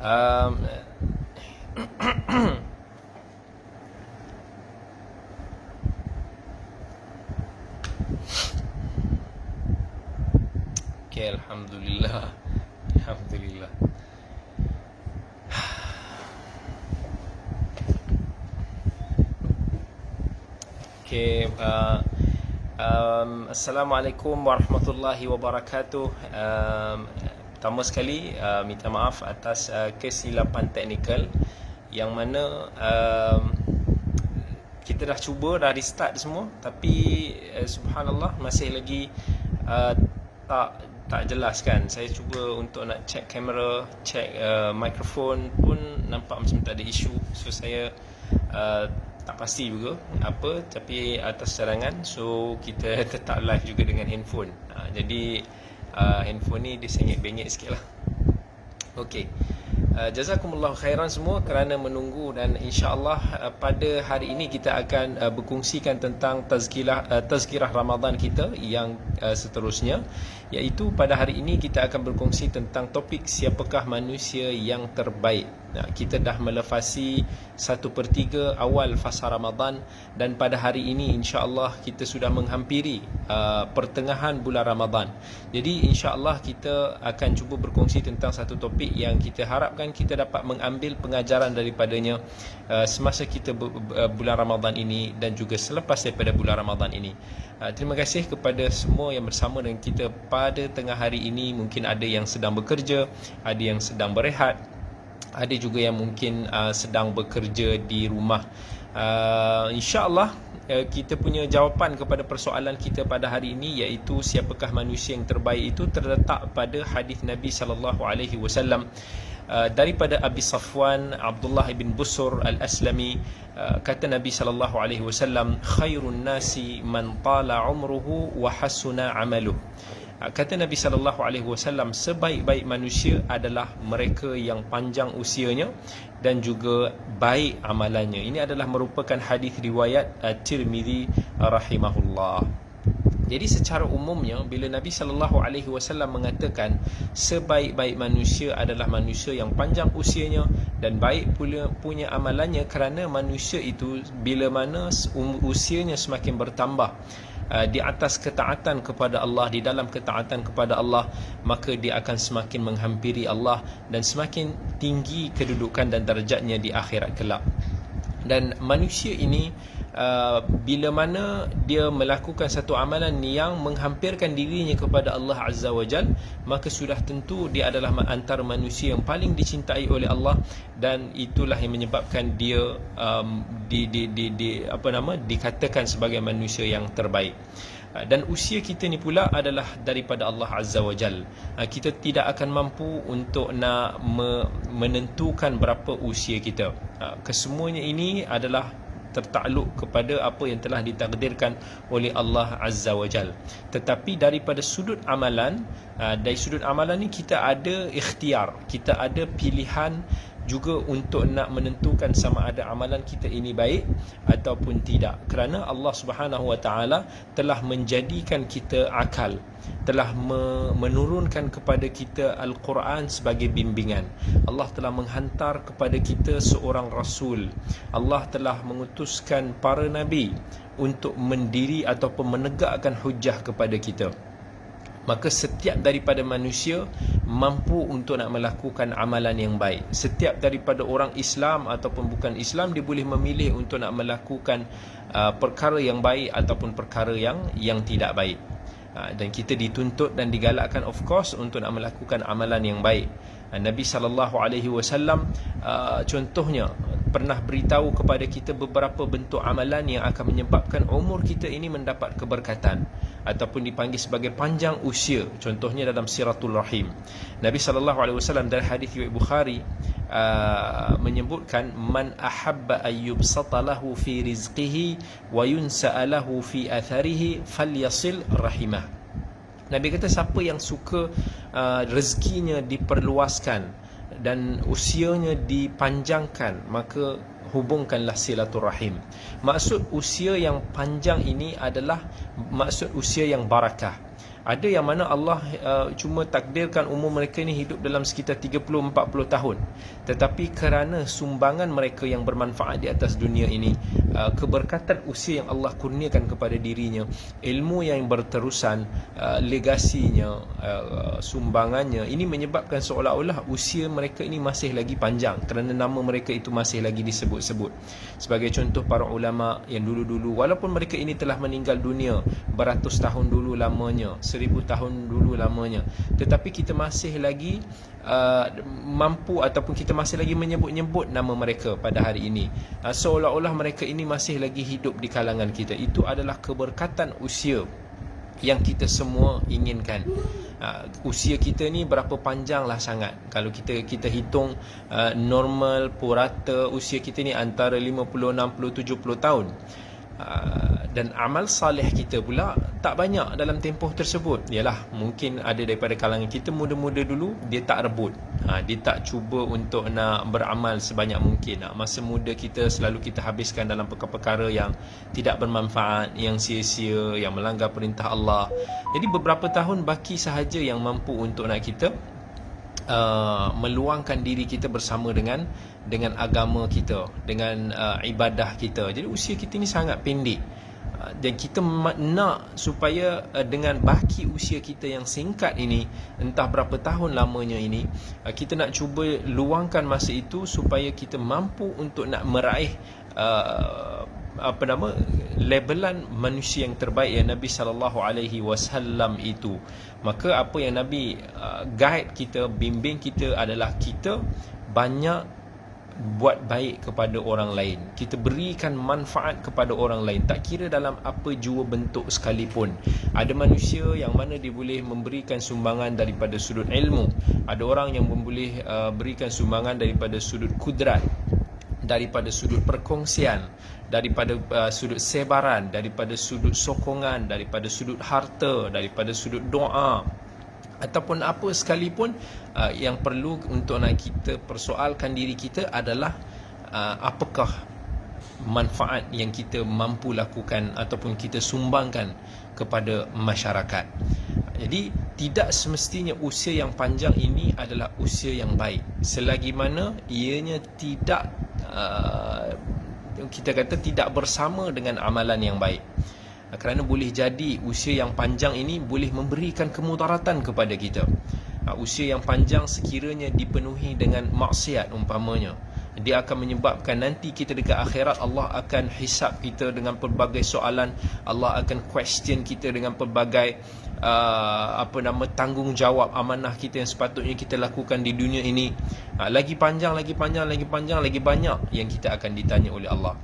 Um, okay, Alhamdulillah. Alhamdulillah. Okay, Assalamualaikum warahmatullahi wabarakatuh. Pertama sekali minta maaf atas kesilapan teknikal yang mana kita dah cuba, dah restart semua, tapi subhanallah masih lagi tak jelas kan. Saya cuba untuk nak check kamera, check mikrofon pun nampak macam tak ada isu. So saya tak pasti juga apa, tapi atas cadangan, so kita tetap live juga dengan handphone. Jadi handphone ni dia sengit-bengit sikit lah. Okey, jazakumullah khairan semua kerana menunggu, dan insya-Allah pada hari ini kita akan berkongsikan tentang tazkirah Ramadan kita yang seterusnya, iaitu pada hari ini kita akan berkongsi tentang topik siapakah manusia yang terbaik. Kita dah melefasi 1/3 awal fasa Ramadan, dan pada hari ini insya-Allah kita sudah menghampiri pertengahan bulan Ramadan. Jadi insya-Allah kita akan cuba berkongsi tentang satu topik yang kita harapkan kita dapat mengambil pengajaran daripadanya semasa kita bulan Ramadan ini dan juga selepas daripada bulan Ramadan ini. Terima kasih kepada semua yang bersama dengan kita pada tengah hari ini. Mungkin ada yang sedang bekerja, ada yang sedang berehat, ada juga yang mungkin sedang bekerja di rumah. InsyaAllah kita punya jawapan kepada persoalan kita pada hari ini, iaitu siapakah manusia yang terbaik, itu terletak pada hadis Nabi SAW daripada Abi Safwan Abdullah bin Busur Al-Aslami. Kata Nabi SAW, khairun nasi man tala umruhu wa hasuna amaluh. Kata Nabi SAW, sebaik-baik manusia adalah mereka yang panjang usianya dan juga baik amalannya. Ini adalah merupakan hadis riwayat Tirmizi rahimahullah. Jadi secara umumnya bila Nabi SAW mengatakan sebaik-baik manusia adalah manusia yang panjang usianya dan baik pula punya amalannya, kerana manusia itu bila mana usianya semakin bertambah di atas ketaatan kepada Allah, di dalam ketaatan kepada Allah, maka dia akan semakin menghampiri Allah dan semakin tinggi kedudukan dan darjatnya di akhirat kelak. Dan manusia ini bila mana dia melakukan satu amalan yang menghampirkan dirinya kepada Allah Azza wa Jal, maka sudah tentu dia adalah antara manusia yang paling dicintai oleh Allah, dan itulah yang menyebabkan dia dikatakan sebagai manusia yang terbaik. Dan usia kita ni pula adalah daripada Allah Azza wa Jal. Kita tidak akan mampu untuk nak menentukan berapa usia kita. Kesemuanya ini adalah tertakluk kepada apa yang telah ditakdirkan oleh Allah Azza wa Jal. Tetapi daripada sudut amalan, dari sudut amalan ni kita ada ikhtiar, kita ada pilihan juga untuk nak menentukan sama ada amalan kita ini baik ataupun tidak, kerana Allah Subhanahu wa taala telah menjadikan kita akal, telah menurunkan kepada kita Al-Quran sebagai bimbingan. Allah telah menghantar kepada kita seorang rasul. Allah telah mengutuskan para nabi untuk mendiri ataupun menegakkan hujah kepada kita. Maka setiap daripada manusia mampu untuk nak melakukan amalan yang baik. Setiap daripada orang Islam ataupun bukan Islam, dia boleh memilih untuk nak melakukan perkara yang baik ataupun perkara yang tidak baik. Dan kita dituntut dan digalakkan of course untuk nak melakukan amalan yang baik. Nabi SAW contohnya pernah beritahu kepada kita beberapa bentuk amalan yang akan menyebabkan umur kita ini mendapat keberkatan ataupun dipanggil sebagai panjang usia. Contohnya dalam Siratul Rahim, Nabi SAW dari hadis riwayat Bukhari menyebutkan, man ahabba ayyubsata lahu fi rizqihi wa yunsa'a lahu fi atharihi falyasil rahimah. Nabi kata, siapa yang suka rezekinya diperluaskan dan usianya dipanjangkan, maka hubungkanlah silaturahim. Maksud usia yang panjang ini adalah maksud usia yang barakah. Ada yang mana Allah cuma takdirkan umur mereka ni hidup dalam sekitar 30-40 tahun. Tetapi kerana sumbangan mereka yang bermanfaat di atas dunia ini, keberkatan usia yang Allah kurniakan kepada dirinya, ilmu yang berterusan, legasinya, sumbangannya, ini menyebabkan seolah-olah usia mereka ini masih lagi panjang kerana nama mereka itu masih lagi disebut-sebut. Sebagai contoh, para ulama yang dulu-dulu, walaupun mereka ini telah meninggal dunia beratus tahun dulu lamanya, 1000 tahun dulu lamanya, tetapi kita masih lagi mampu ataupun kita masih lagi menyebut-nyebut nama mereka pada hari ini, seolah-olah mereka ini masih lagi hidup di kalangan kita. Itu adalah keberkatan usia yang kita semua inginkan. Usia kita ni berapa panjang lah sangat. Kalau kita hitung normal purata usia kita ni antara 50, 60, 70 tahun. Dan amal salih kita pula tak banyak dalam tempoh tersebut. Yalah, mungkin ada daripada kalangan kita muda-muda dulu, dia tak rebut, dia tak cuba untuk nak beramal sebanyak mungkin. Masa muda kita selalu kita habiskan dalam perkara-perkara yang tidak bermanfaat, yang sia-sia, yang melanggar perintah Allah. Jadi beberapa tahun baki sahaja yang mampu untuk nak kita meluangkan diri kita bersama dengan agama kita, dengan ibadah kita. Jadi usia kita ni sangat pendek, dan kita nak supaya dengan baki usia kita yang singkat ini, entah berapa tahun lamanya ini, kita nak cuba luangkan masa itu supaya kita mampu untuk nak meraih labelan manusia yang terbaik yang Nabi SAW itu. Maka apa yang Nabi guide kita, bimbing kita adalah kita banyak buat baik kepada orang lain, kita berikan manfaat kepada orang lain, tak kira dalam apa jua bentuk sekalipun. Ada manusia yang mana dia boleh memberikan sumbangan daripada sudut ilmu, ada orang yang boleh berikan sumbangan daripada sudut kudrat, daripada sudut perkongsian, daripada sudut sebaran, daripada sudut sokongan, daripada sudut harta, daripada sudut doa, ataupun apa sekalipun. Yang perlu untuk nak kita persoalkan diri kita adalah apakah manfaat yang kita mampu lakukan ataupun kita sumbangkan kepada masyarakat. Jadi tidak semestinya usia yang panjang ini adalah usia yang baik, selagi mana ianya tidak kita kata tidak bersama dengan amalan yang baik. Kerana boleh jadi usia yang panjang ini boleh memberikan kemudaratan kepada kita. Usia yang panjang sekiranya dipenuhi dengan maksiat umpamanya, dia akan menyebabkan nanti kita dekat akhirat Allah akan hisap kita dengan pelbagai soalan, Allah akan question kita dengan pelbagai tanggungjawab amanah kita yang sepatutnya kita lakukan di dunia ini. Lagi panjang, lagi banyak yang kita akan ditanya oleh Allah.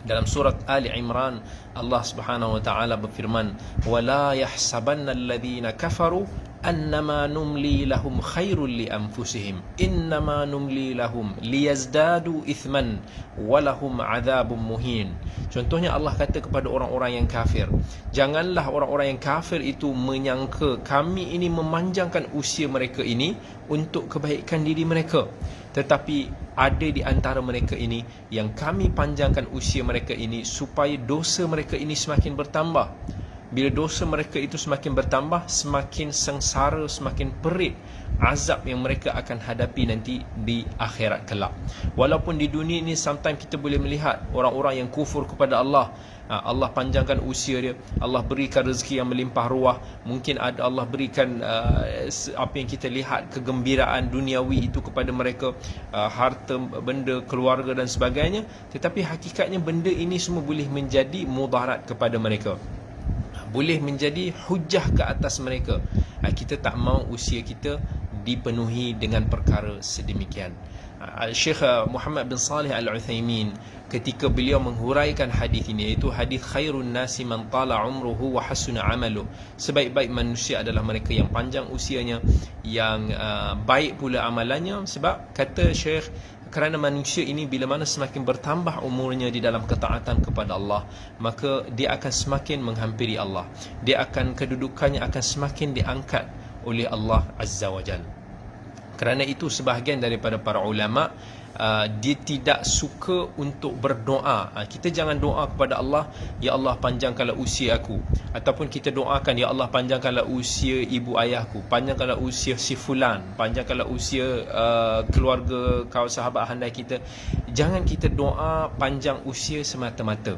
Dalam surat Ali Imran, Allah Subhanahu wa taala berfirman, "Wala yahsabanna alladhina kafaru annama numli lahum khairul li anfusihim innama numli lahum liyazdadu ithman walahum adzabun muhin." Contohnya Allah kata kepada orang-orang yang kafir, janganlah orang-orang yang kafir itu menyangka kami ini memanjangkan usia mereka ini untuk kebaikan diri mereka, tetapi ada di antara mereka ini yang kami panjangkan usia mereka ini supaya dosa mereka ini semakin bertambah. Bila dosa mereka itu semakin bertambah, semakin sengsara, semakin perit azab yang mereka akan hadapi nanti di akhirat kelak. Walaupun di dunia ini sometimes kita boleh melihat orang-orang yang kufur kepada Allah, Allah panjangkan usia dia, Allah berikan rezeki yang melimpah ruah, mungkin ada Allah berikan apa yang kita lihat, kegembiraan duniawi itu kepada mereka, harta, benda, keluarga dan sebagainya. Tetapi hakikatnya benda ini semua boleh menjadi mudarat kepada mereka, boleh menjadi hujah ke atas mereka. Kita tak mahu usia kita dipenuhi dengan perkara sedemikian. Syekh Muhammad bin Salih Al-Uthaymin ketika beliau menghuraikan hadis ini, iaitu hadis khairun nasi man tala umruhu wa hasuna amaluh, sebaik-baik manusia adalah mereka yang panjang usianya, yang baik pula amalannya. Sebab kata Syekh, kerana manusia ini bila mana semakin bertambah umurnya di dalam ketaatan kepada Allah, maka dia akan semakin menghampiri Allah, dia akan kedudukannya akan semakin diangkat oleh Allah Azza wa Jalla. Kerana itu sebahagian daripada para ulama dia tidak suka untuk berdoa. Kita jangan doa kepada Allah, ya Allah panjangkanlah usia aku, ataupun kita doakan, ya Allah panjangkanlah usia ibu ayahku, panjangkanlah usia si fulan, panjangkanlah usia keluarga kawan sahabat handai kita. Jangan kita doa panjang usia semata-mata,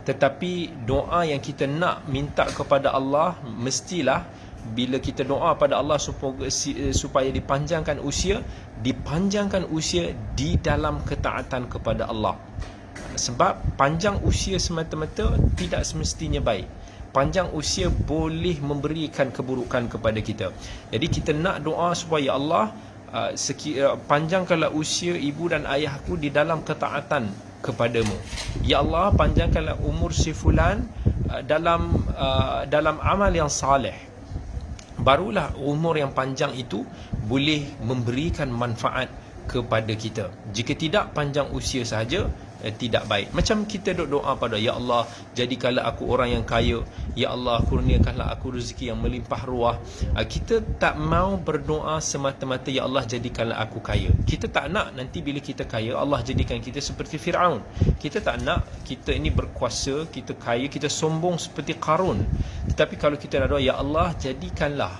tetapi doa yang kita nak minta kepada Allah mestilah bila kita doa pada Allah supaya dipanjangkan usia di dalam ketaatan kepada Allah. Sebab panjang usia semata-mata tidak semestinya baik. Panjang usia boleh memberikan keburukan kepada kita. Jadi kita nak doa supaya Allah panjangkanlah usia ibu dan ayahku di dalam ketaatan kepadamu. Ya Allah panjangkanlah umur si fulan dalam amal yang saleh. Barulah umur yang panjang itu boleh memberikan manfaat kepada kita. Jika tidak, panjang usia sahaja tidak baik. Macam kita doa pada, ya Allah jadikanlah aku orang yang kaya, ya Allah kurniakanlah aku rezeki yang melimpah ruah. Kita tak mau berdoa semata-mata ya Allah jadikanlah aku kaya. Kita tak nak nanti bila kita kaya Allah jadikan kita seperti Fir'aun. Kita tak nak kita ini berkuasa, kita kaya, kita sombong seperti Qarun. Tetapi kalau kita doa, ya Allah jadikanlah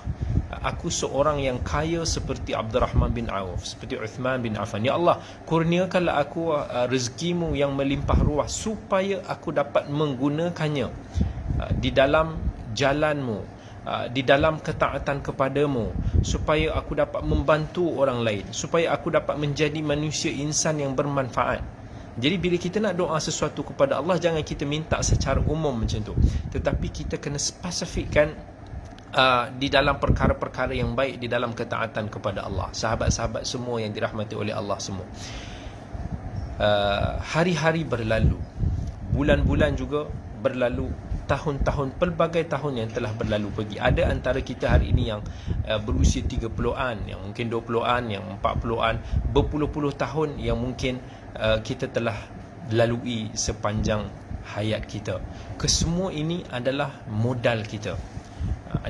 aku seorang yang kaya seperti Abdurrahman bin Auf, seperti Uthman bin Affan. Ya Allah kurniakanlah aku rezekimu yang melimpah ruah supaya aku dapat menggunakannya di dalam jalanmu, di dalam ketaatan kepadamu, supaya aku dapat membantu orang lain, supaya aku dapat menjadi manusia insan yang bermanfaat. Jadi bila kita nak doa sesuatu kepada Allah, jangan kita minta secara umum macam tu, tetapi kita kena spesifikkan di dalam perkara-perkara yang baik, di dalam ketaatan kepada Allah. Sahabat-sahabat semua yang dirahmati oleh Allah semua, hari-hari berlalu, bulan-bulan juga berlalu, tahun-tahun, pelbagai tahun yang telah berlalu pergi. Ada antara kita hari ini yang berusia 30-an, yang mungkin 20-an, yang 40-an, berpuluh-puluh tahun yang mungkin kita telah lalui sepanjang hayat kita. Kesemua ini adalah modal kita.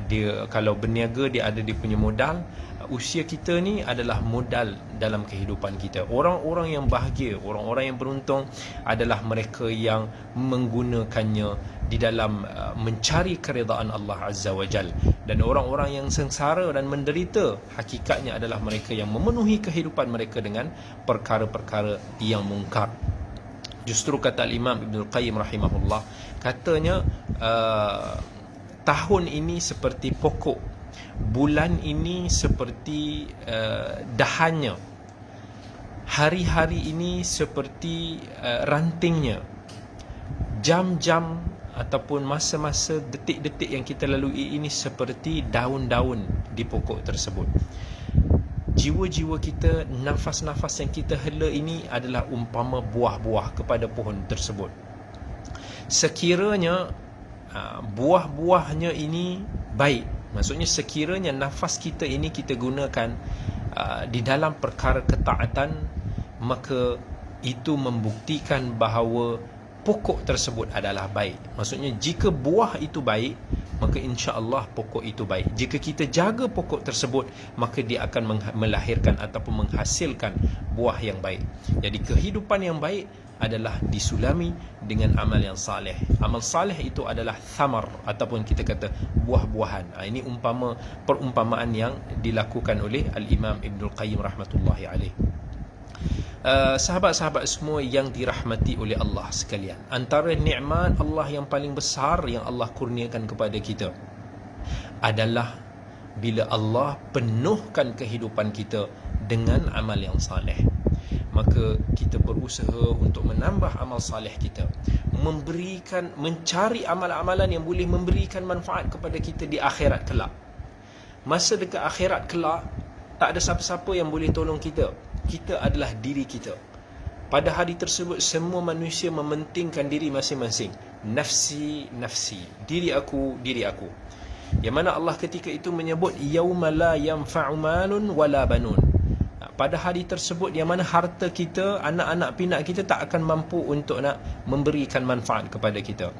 Dia kalau berniaga, dia ada dia punya modal. Usia kita ni adalah modal dalam kehidupan kita. Orang-orang yang bahagia, orang-orang yang beruntung adalah mereka yang menggunakannya di dalam mencari keridaan Allah Azza wa Jal. Dan orang-orang yang sengsara dan menderita, hakikatnya adalah mereka yang memenuhi kehidupan mereka dengan perkara-perkara yang mungkar. Justru kata Imam Ibn Qayyim rahimahullah, katanya tahun ini seperti pokok, bulan ini seperti dahannya, hari-hari ini seperti rantingnya, jam-jam ataupun masa-masa, detik-detik yang kita lalui ini seperti daun-daun di pokok tersebut. Jiwa-jiwa kita, nafas-nafas yang kita hela ini adalah umpama buah-buah kepada pohon tersebut. Sekiranya buah-buahnya ini baik, maksudnya sekiranya nafas kita ini kita gunakan di dalam perkara ketaatan, maka itu membuktikan bahawa pokok tersebut adalah baik. Maksudnya jika buah itu baik, maka insya-Allah pokok itu baik. Jika kita jaga pokok tersebut, maka dia akan melahirkan ataupun menghasilkan buah yang baik. Jadi kehidupan yang baik adalah disulami dengan amal yang saleh. Amal saleh itu adalah thamar, ataupun kita kata buah-buahan. Ini perumpamaan yang dilakukan oleh Al-Imam Ibnul Qayyim rahmatullahi alaih. Sahabat-sahabat semua yang dirahmati oleh Allah sekalian, antara nikmat Allah yang paling besar yang Allah kurniakan kepada kita adalah bila Allah penuhkan kehidupan kita dengan amal yang saleh. Maka kita berusaha untuk menambah amal saleh kita, mencari amal-amalan yang boleh memberikan manfaat kepada kita di akhirat kelak. Masa dekat akhirat kelak, tak ada siapa-siapa yang boleh tolong kita. Kita adalah diri kita. Pada hari tersebut, semua manusia mementingkan diri masing-masing. Nafsi, nafsi. Diri aku, diri aku. Yang mana Allah ketika itu menyebut yauma la yanfa'u malun wala banun. Pada hari tersebut yang mana harta kita, anak-anak pinak kita tak akan mampu untuk nak memberikan manfaat kepada kita.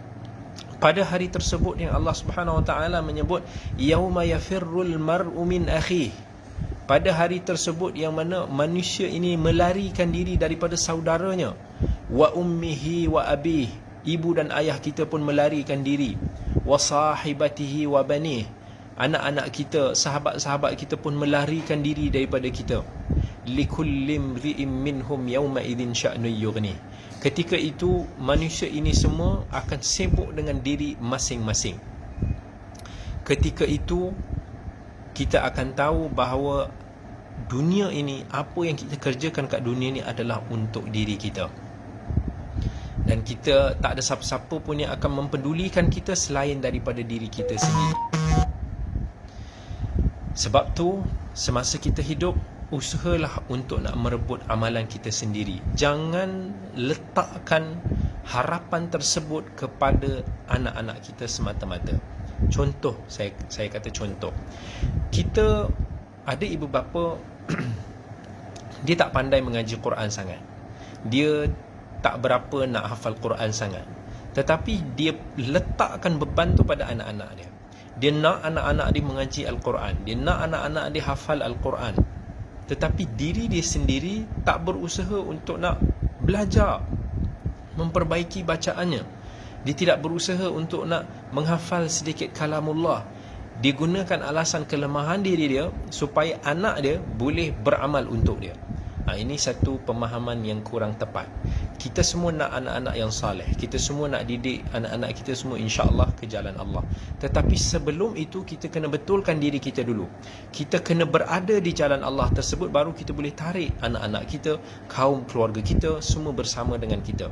Pada hari tersebut yang Allah Subhanahu wa taala menyebut yauma yafirrul mar'u min akhihi. pada hari tersebut yang mana manusia ini melarikan diri daripada saudaranya, wa ummihi wa abih, ibu dan ayah kita pun melarikan diri, wa sahibatihi wa banih, anak-anak kita, sahabat-sahabat kita pun melarikan diri daripada kita. Likulli imri'in minhum yawma idzin sya'nun yughni. Ketika itu manusia ini semua akan sibuk dengan diri masing-masing. Ketika itu kita akan tahu bahawa dunia ini, apa yang kita kerjakan kat dunia ini adalah untuk diri kita. Dan kita tak ada siapa-siapa pun yang akan mempedulikan kita selain daripada diri kita sendiri. Sebab tu, semasa kita hidup, usahalah untuk nak merebut amalan kita sendiri. Jangan letakkan harapan tersebut kepada anak-anak kita semata-mata. Contoh, saya kata contoh. Kita ada ibu bapa dia tak pandai mengaji Quran sangat. Dia tak berapa nak hafal Quran sangat. Tetapi dia letakkan beban tu pada anak-anak dia. Dia nak anak-anak dia mengaji Al-Quran. Dia nak anak-anak dia hafal Al-Quran. Tetapi diri dia sendiri tak berusaha untuk nak belajar, memperbaiki bacaannya. Dia tidak berusaha untuk nak menghafal sedikit kalamullah. Dia gunakan alasan kelemahan diri dia supaya anak dia boleh beramal untuk dia. Ini satu pemahaman yang kurang tepat. Kita semua nak anak-anak yang saleh. Kita semua nak didik anak-anak kita semua insya-Allah ke jalan Allah. Tetapi sebelum itu kita kena betulkan diri kita dulu. Kita kena berada di jalan Allah tersebut, baru kita boleh tarik anak-anak kita, kaum keluarga kita semua bersama dengan kita.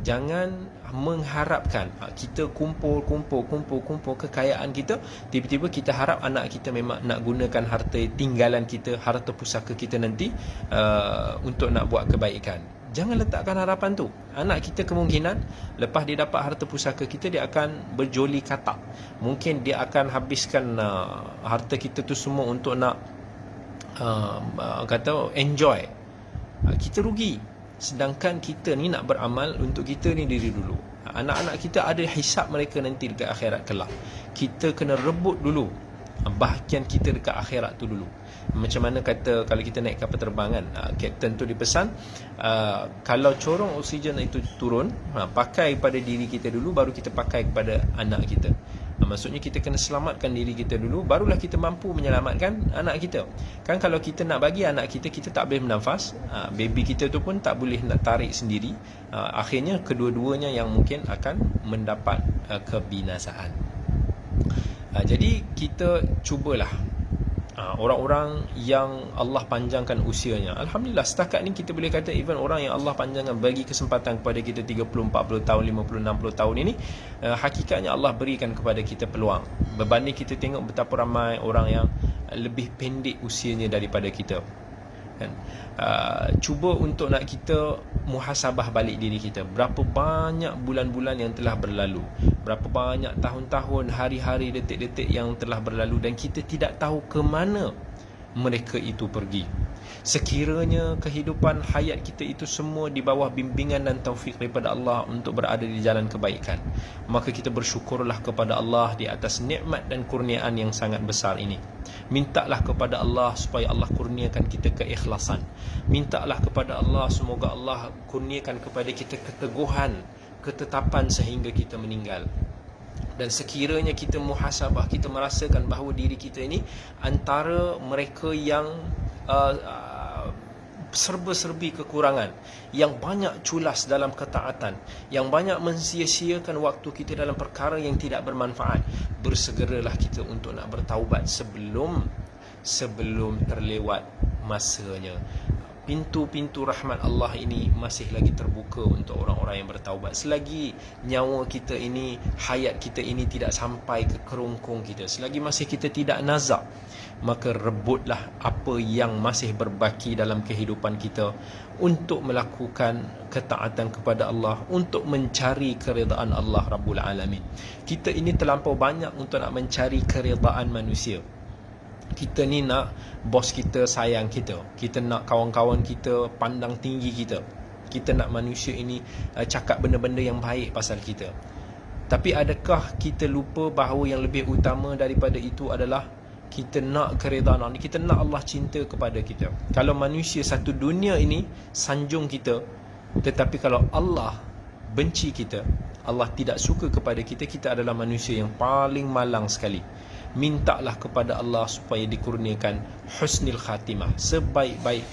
Jangan mengharapkan kita kumpul kekayaan kita, tiba-tiba kita harap anak kita memang nak gunakan harta tinggalan kita, harta pusaka kita nanti untuk nak buat kebaikan. Jangan letakkan harapan tu. Anak kita kemungkinan lepas dia dapat harta pusaka kita, dia akan berjoli katak. Mungkin dia akan habiskan harta kita tu semua untuk nak kata enjoy. Kita rugi. Sedangkan kita ni nak beramal untuk kita ni diri dulu. Anak-anak kita ada hisap mereka nanti dekat akhirat kelak. Kita kena rebut dulu bahagian kita dekat akhirat tu dulu. Macam mana kata kalau kita naik kapal terbang kan, kapten tu dipesan kalau corong oksigen itu turun, pakai pada diri kita dulu, baru kita pakai kepada anak kita. Maksudnya kita kena selamatkan diri kita dulu, barulah kita mampu menyelamatkan anak kita. Kan kalau kita nak bagi anak kita, kita tak boleh bernafas, baby kita tu pun tak boleh nak tarik sendiri, akhirnya kedua-duanya yang mungkin akan mendapat kebinasaan. Jadi kita cubalah orang-orang yang Allah panjangkan usianya. Alhamdulillah setakat ni kita boleh kata even orang yang Allah panjangkan, bagi kesempatan kepada kita 30, 40 tahun, 50, 60 tahun ini, hakikatnya Allah berikan kepada kita peluang. Berbanding kita tengok betapa ramai orang yang lebih pendek usianya daripada kita kan? Cuba untuk nak kita muhasabah balik diri kita. Berapa banyak bulan-bulan yang telah berlalu, berapa banyak tahun-tahun, hari-hari, detik-detik yang telah berlalu, dan kita tidak tahu ke mana mereka itu pergi. Sekiranya kehidupan hayat kita itu semua di bawah bimbingan dan taufik daripada Allah untuk berada di jalan kebaikan, maka kita bersyukurlah kepada Allah di atas nikmat dan kurniaan yang sangat besar ini. Mintalah kepada Allah supaya Allah kurniakan kita keikhlasan. Mintalah kepada Allah semoga Allah kurniakan kepada kita keteguhan, ketetapan sehingga kita meninggal. Dan sekiranya kita muhasabah, kita merasakan bahawa diri kita ini antara mereka yang serba-serbi kekurangan, yang banyak culas dalam ketaatan, yang banyak mensia-siakan waktu kita dalam perkara yang tidak bermanfaat, bersegeralah kita untuk nak bertaubat sebelum terlewat masanya. Pintu-pintu rahmat Allah ini masih lagi terbuka untuk orang-orang yang bertaubat. Selagi nyawa kita ini, hayat kita ini tidak sampai ke kerongkong kita, selagi masih kita tidak nazak, maka rebutlah apa yang masih berbaki dalam kehidupan kita untuk melakukan ketaatan kepada Allah, untuk mencari keridaan Allah Rabbul Alamin. Kita ini terlampau banyak untuk nak mencari keridaan manusia. Kita ni nak bos kita sayang kita, kita nak kawan-kawan kita pandang tinggi kita, kita nak manusia ini cakap benda-benda yang baik pasal kita. Tapi adakah kita lupa bahawa yang lebih utama daripada itu adalah kita nak keredaan Allah, kita nak Allah cinta kepada kita. Kalau manusia satu dunia ini sanjung kita, tetapi kalau Allah benci kita, Allah tidak suka kepada kita, kita adalah manusia yang paling malang sekali. Mintalah kepada Allah supaya dikurniakan husnul khatimah, sebaik-baik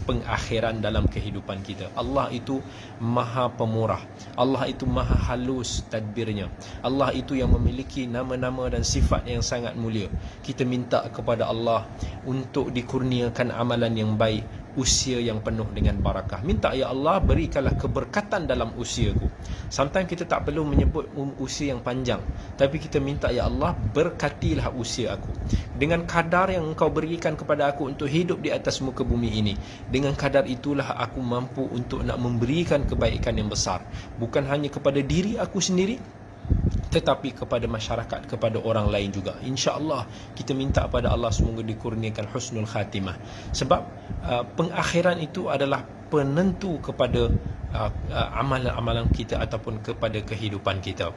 pengakhiran dalam kehidupan kita. Allah itu maha pemurah, Allah itu maha halus tadbirnya, Allah itu yang memiliki nama-nama dan sifat yang sangat mulia. Kita minta kepada Allah untuk dikurniakan amalan yang baik, usia yang penuh dengan barakah. Minta, ya Allah, berikanlah keberkatan dalam usiaku. Sometimes kita tak perlu menyebut usia yang panjang, tapi kita minta, ya Allah, berkatilah usia aku. Dengan kadar yang Engkau berikan kepada aku untuk hidup di atas muka bumi ini, dengan kadar itulah aku mampu untuk nak memberikan kebaikan yang besar, bukan hanya kepada diri aku sendiri, tetapi kepada masyarakat, kepada orang lain juga. InsyaAllah kita minta kepada Allah semoga dikurniakan husnul khatimah. Sebab pengakhiran itu adalah penentu kepada amalan-amalan kita ataupun kepada kehidupan kita.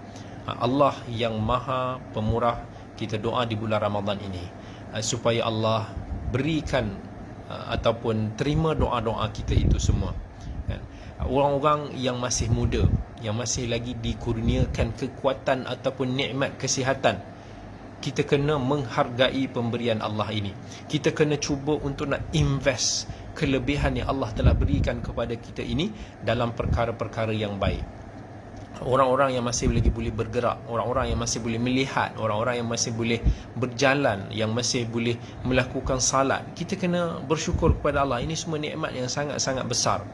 Allah yang maha pemurah, kita doa di bulan Ramadan ini supaya Allah berikan ataupun terima doa-doa kita itu semua. Orang-orang yang masih muda, yang masih lagi dikurniakan kekuatan ataupun nikmat kesihatan, kita kena menghargai pemberian Allah ini. Kita kena cuba untuk nak invest kelebihan yang Allah telah berikan kepada kita ini dalam perkara-perkara yang baik. Orang-orang yang masih lagi boleh bergerak, orang-orang yang masih boleh melihat, orang-orang yang masih boleh berjalan, yang masih boleh melakukan salat, kita kena bersyukur kepada Allah. Ini semua nikmat yang sangat-sangat besar.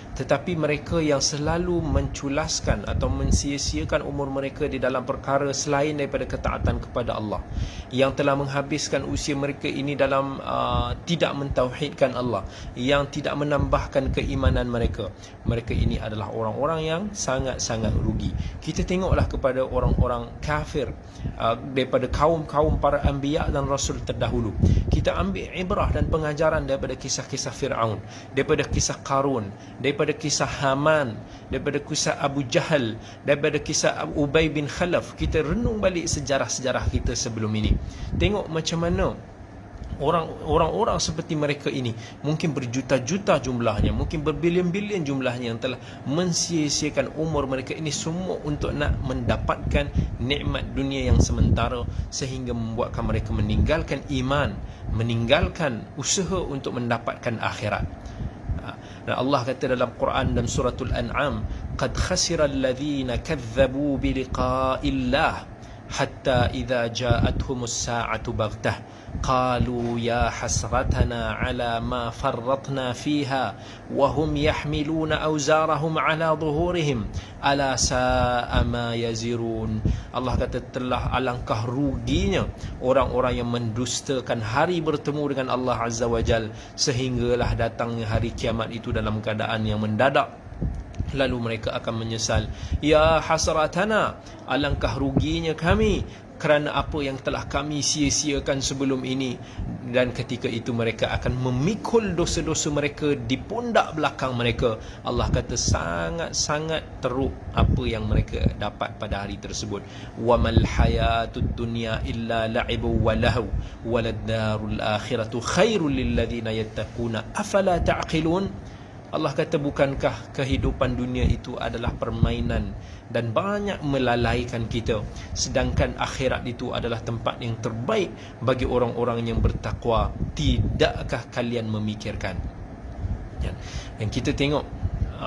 Tetapi mereka yang selalu menculaskan atau mensia-siakan umur mereka di dalam perkara selain daripada ketaatan kepada Allah, yang telah menghabiskan usia mereka ini dalam tidak mentauhidkan Allah, yang tidak menambahkan keimanan mereka, mereka ini adalah orang-orang yang sangat-sangat rugi. Kita tengoklah kepada orang-orang kafir daripada kaum-kaum para anbiya dan rasul terdahulu. Kita ambil ibrah dan pengajaran daripada kisah-kisah Fir'aun, daripada kisah Qarun, daripada kisah Haman, daripada kisah Abu Jahal, daripada kisah Ubay bin Khalaf. Kita renung balik sejarah-sejarah kita sebelum ini. Tengok macam mana orang-orang seperti mereka ini, mungkin berjuta-juta jumlahnya, mungkin berbilion-bilion jumlahnya, yang telah mensia-siakan umur mereka ini semua untuk nak mendapatkan nikmat dunia yang sementara, sehingga membuatkan mereka meninggalkan iman, meninggalkan usaha untuk mendapatkan akhirat. Dan Allah kata dalam Quran dan suratul An'am, qad khasira alladhina kadzabu biliqa'illah hatta idza ja'athumus sa'atu baghtah qalu ya hasratana ala ma farratna fiha wa hum yahmiluna awzarahum ala zuhurihim ala sa'a ma yazirun. Allah kata telah alangkah ruginya orang-orang yang mendustakan hari bertemu dengan Allah Azza wa Jal, sehinggalah datangnya hari kiamat itu dalam keadaan yang mendadak. Lalu mereka akan menyesal, ya hasratana, alangkah ruginya kami kerana apa yang telah kami sia-siakan sebelum ini. Dan ketika itu mereka akan memikul dosa-dosa mereka di pundak belakang mereka. Allah kata sangat-sangat teruk apa yang mereka dapat pada hari tersebut. Wa mal hayatud dunya illa la'ibu wa lahu waladdarul akhiratu khairul lil ladzina yattaquna afala ta'qilun. Allah kata, bukankah kehidupan dunia itu adalah permainan dan banyak melalaikan kita, sedangkan akhirat itu adalah tempat yang terbaik bagi orang-orang yang bertakwa. Tidakkah kalian memikirkan? Dan kita tengok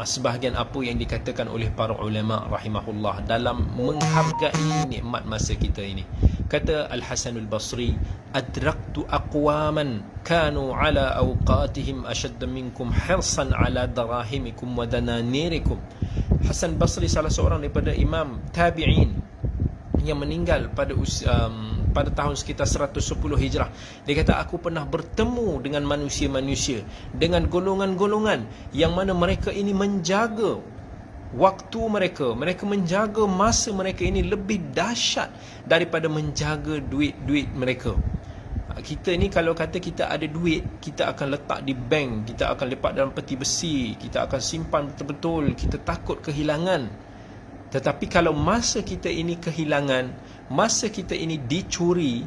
sebahagian apa yang dikatakan oleh para ulama rahimahullah dalam menghargai nikmat masa kita ini. Kata Al-Hasan Al-Basri, adraktu aqwaman kanu ala awqatihim ashadda minkum hirsan ala darahimikum wa dananirikum. Hasan Basri salah seorang daripada imam tabi'in yang meninggal pada tahun sekitar 110 Hijrah. Dia kata, aku pernah bertemu dengan manusia-manusia, dengan golongan-golongan yang mana mereka ini menjaga waktu mereka, mereka menjaga masa mereka ini lebih dahsyat daripada menjaga duit-duit mereka. Kita ni kalau kata kita ada duit, kita akan letak di bank, kita akan lepak dalam peti besi, kita akan simpan betul-betul, kita takut kehilangan. Tetapi kalau masa kita ini kehilangan, masa kita ini dicuri,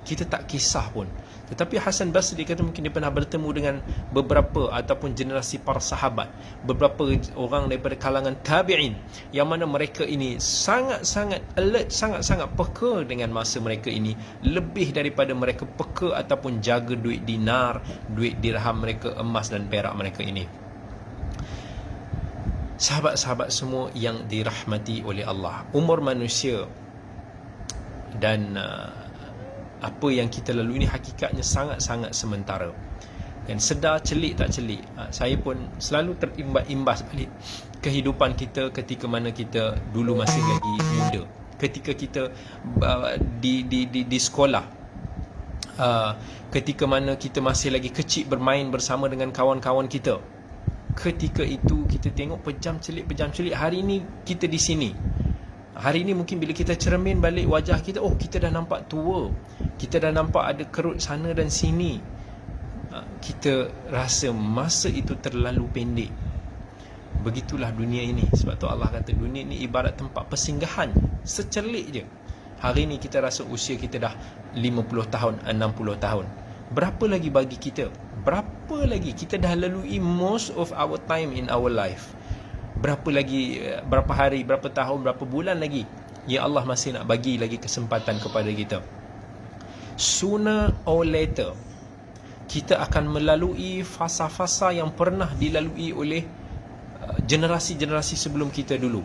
kita tak kisah pun. Tetapi Hasan Basri kata mungkin dia pernah bertemu dengan beberapa ataupun generasi para sahabat, beberapa orang daripada kalangan tabi'in, yang mana mereka ini sangat-sangat alert, sangat-sangat peka dengan masa mereka ini, lebih daripada mereka peka ataupun jaga duit dinar, duit dirham mereka, emas dan perak mereka ini. Sahabat-sahabat semua yang dirahmati oleh Allah, umur manusia dan apa yang kita lalui ini hakikatnya sangat-sangat sementara. Dan sedar celik tak celik, saya pun selalu terimbas balik kehidupan kita ketika mana kita dulu masih lagi muda, ketika kita di sekolah, ketika mana kita masih lagi kecil bermain bersama dengan kawan-kawan kita. Ketika itu kita tengok pejam celik, hari ini kita di sini. Hari ini mungkin bila kita cermin balik wajah kita, oh kita dah nampak tua, kita dah nampak ada kerut sana dan sini. Kita rasa masa itu terlalu pendek. Begitulah dunia ini. Sebab tu Allah kata dunia ini ibarat tempat persinggahan, secelik je. Hari ini kita rasa usia kita dah 50 tahun, 60 tahun. Berapa lagi bagi kita? Berapa lagi? Kita dah lalui most of our time in our life. Berapa lagi, berapa hari, berapa tahun, berapa bulan lagi ya Allah masih nak bagi lagi kesempatan kepada kita. Sooner or later kita akan melalui fasa-fasa yang pernah dilalui oleh generasi-generasi sebelum kita dulu.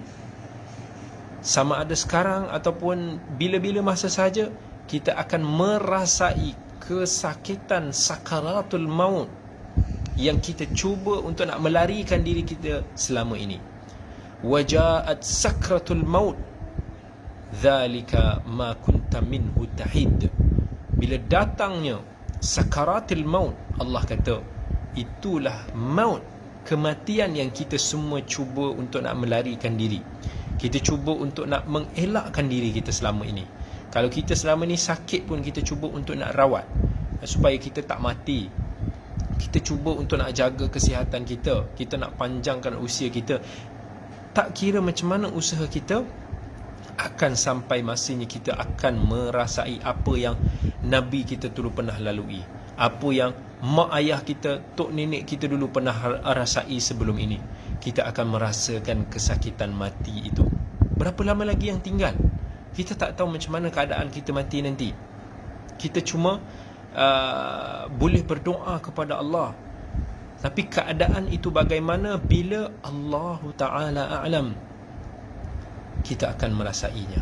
Sama ada sekarang ataupun bila-bila masa saja, kita akan merasai kesakitan sakaratul maut yang kita cuba untuk nak melarikan diri kita selama ini. Wajaat sakratul maut dzalika ma kunta minhu tahid. Bila datangnya sakaratul maut, Allah kata itulah maut, kematian yang kita semua cuba untuk nak melarikan diri. Kita cuba untuk nak mengelakkan diri kita selama ini. Kalau kita selama ni sakit pun kita cuba untuk nak rawat supaya kita tak mati. Kita cuba untuk nak jaga kesihatan kita, kita nak panjangkan usia kita. Tak kira macam mana usaha kita, akan sampai masanya kita akan merasai apa yang Nabi kita dulu pernah lalui, apa yang mak ayah kita, tok nenek kita dulu pernah rasai sebelum ini. Kita akan merasakan kesakitan mati itu. Berapa lama lagi yang tinggal? Kita tak tahu macam mana keadaan kita mati nanti. Kita cuma boleh berdoa kepada Allah. Tapi keadaan itu bagaimana bila Allah Ta'ala a'lam, kita akan merasainya.